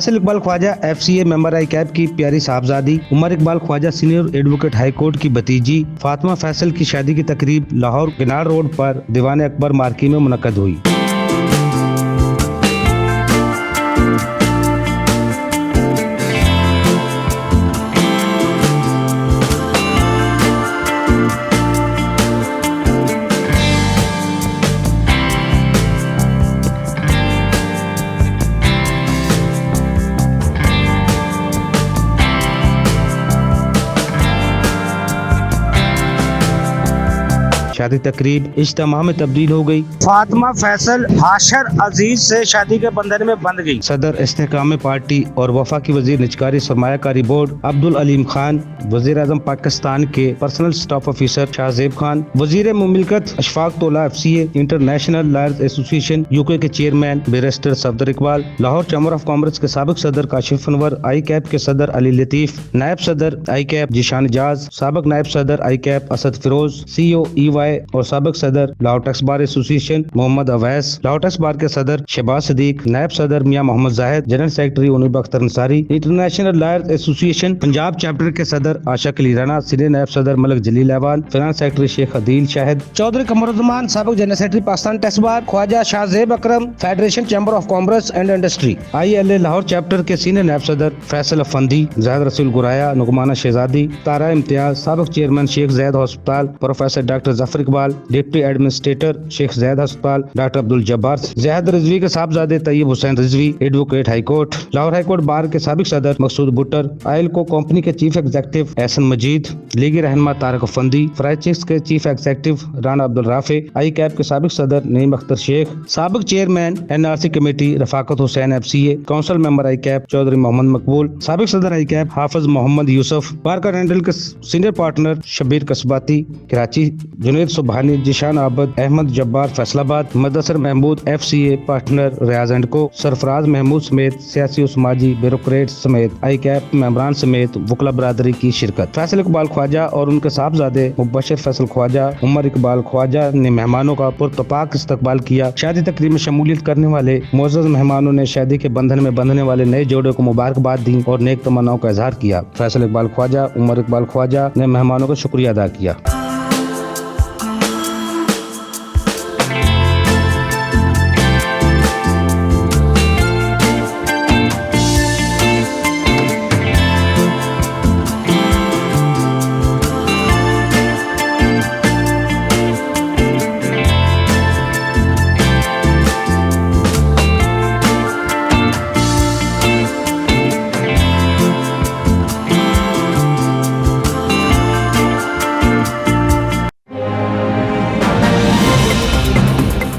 Faisal Iqbal Khwaja FCA member ICAP की प्यारी साहबजादी Umar Iqbal Khwaja senior advocate high court की भतीजी फातिमा फैसल की शादी की तकरीब लाहौर किनार रोड पर दीवान अकबर मार्की में मुनक्कद हुई। शादी तकरीब इज्तिमा में तब्दील हो गई। फातिमा फैसल हाशर अजीज से शादी के बंधन में बंध गई। सदर इस्तेहकाम पार्टी और वफाकी वजीर निजकारी सरमायाकारी बोर्ड अब्दुल अलीम खान, वजीर आजम पाकिस्तान के personal staff officer Shahzeb Khan, वजीर मुमलिकत अशफाक तोला FCA international lawyers association UK के chairman barrister Safdar Iqbal, Lahore chamber of commerce के साबिक सदर काशिफ अनवर, आई कैप के सदर अली लतीफ, नायब सदर आई कैप जिशान एजाज, साबिक नायब सदर ICAP Asad Feroz, CEO EY और साबिक सदर Lahore tax bar association Muhammad Awais, Lahore tax bar के सदर शहबाज सदीक, नायब सदर Mian Muhammad Zahid, general secretary Uneeb Akhtar Ansari, international lawyers association Punjab chapter के सदर आशा अली राना, सीनियर नायब सदर मलिक जलील अहवान, फाइनेंस सेक्रेटरी शेख अदील शाहिद, चौधरी कमरुज्जमान, साबिक general secretary Pakistan tax bar, Khwaja Shahzeb Akram, federation chamber of commerce and industry, ILA Lahore chapter के सीनियर नायब सदर फैसल अफंदी, जाहिद रसूल गुराया, नुकमाना शहजादी, तारा इम्तियाज, साबिक chairman Sheikh Zayed hospital, professor doctor Zafar Iqbal, deputy administrator Sheikh Zayed अस्पताल, डॉक्टर अब्दुल जब्बार जैद रिजवी के साहबजादे Tayyab Hussain Rizvi, advocate high court, Lahore high court bar के साबिक सदर मकसूद बुट्टर, आयलको कंपनी के चीफ एग्जीक्यूटिव एहसन मजीद, लीगी रहनमा तारक अफंदी, फ्राइचिक्स के chief executive Rana Abdul Rafay, ICAP के साबिक सदर नईम अख्तर शेख, साबिक chairman NRC committee Rafaqat Hussain FCA, council member ICAP Chaudhry Muhammad Maqbool, साबिक सदर आई कैप हाफिज मोहम्मद यूसुफ, बार कैंडल के senior partner Shabbir Kasbati Karachi, Junaid Subhani, Zeeshan Abid, Ahmad Jabbar Faisalabad, Mudassir Mahmood FCA partner Riaz and co, Sarfraz Mahmood समेत सियासी और समाजी ब्यूरोक्रेट समेत आई कैप मेंबरान समेत वकला बरादरी की शिरकत। फैसल इकबाल ख्वाजा और उनके साहबजादे मुबशर फैसल ख्वाजा, उमर इकबाल ख्वाजा ने मेहमानों का पुरतपाक इस्तकबाल किया। शादी तकरीब में शमूलियत करने वाले मुअज़्ज़ज़ मेहमानों ने शादी के बंधन में बंधने वाले नए जोड़े को मुबारकबाद दी और नेक तमन्नाओं का इजहार किया। फैसल इकबाल ख्वाजा, उमर इकबाल ख्वाजा ने मेहमानों का शुक्रिया अदा किया।